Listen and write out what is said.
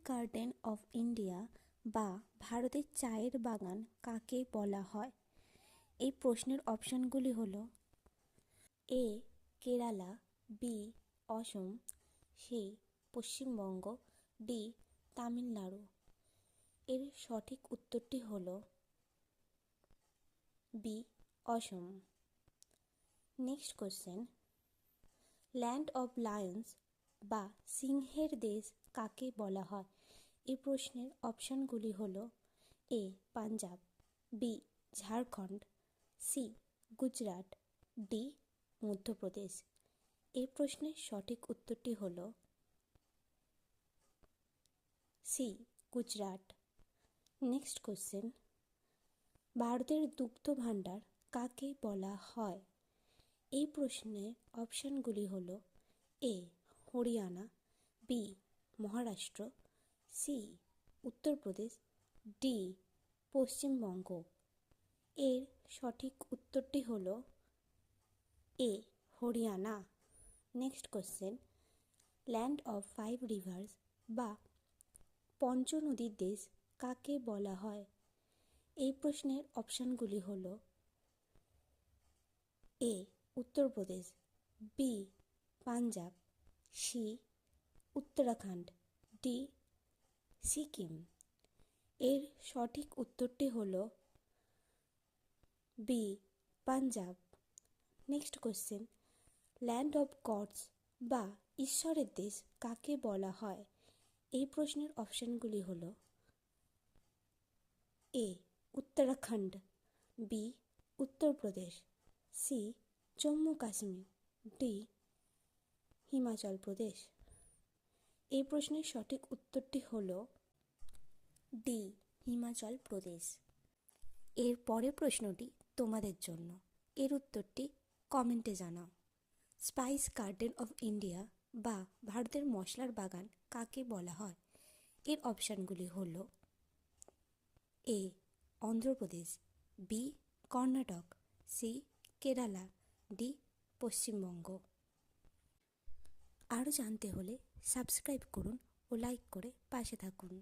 Garden of India বা ভারতের চায়ের বাগান কাকে বলা হয়? এই প্রশ্নের অপশনগুলি হলো A Kerala, B Assam, C Paschimbanga, D Tamil Nadu. এর সঠিক উত্তরটি হলো B Assam. Next question, land of lions বা সিংহের দেশ কাকে বলা হয়? এই প্রশ্নের অপশনগুলি হলো A Punjab, B Jharkhand, C Gujarat, D Madhya Pradesh. এই প্রশ্নের সঠিক উত্তরটি হলো সি গুজরাট। নেক্সট কোশ্চেন, ভারতের দুগ্ধ ভাণ্ডার কাকে বলা হয়? এই প্রশ্নের অপশনগুলি হলো A Haryana, B Maharashtra, C Uttar Pradesh, D Paschimbanga. এর সঠিক উত্তরটি হলো A Haryana. Next question, land of five rivers বা পঞ্চনদীর দেশ কাকে বলা হয়? এই প্রশ্নের অপশনগুলি হলো A Uttar Pradesh, B Punjab, C Uttarakhand, D Sikkim. এর সঠিক উত্তরটি হলো B Punjab. Next question, land of gods বা ঈশ্বরের দেশ কাকে বলা হয়? এই প্রশ্নের অপশনগুলি হলো A Uttarakhand, B Uttar Pradesh, C Jammu Kashmir, D Himachal Pradesh. এই প্রশ্নের সঠিক উত্তরটি হলো ডি হিমাচল প্রদেশ। এর পরের প্রশ্নটি তোমাদের জন্য, এর উত্তরটি কমেন্টে জানাও। স্পাইস গার্ডেন অফ ইন্ডিয়া বা ভারতের মশলার বাগান কাকে বলা হয়? এর অপশানগুলি হলো A Andhra Pradesh, B Karnataka, C Kerala, D Paschimbanga. আরও জানতে হলে সাবস্ক্রাইব করুন ও লাইক করে পাশে থাকুন।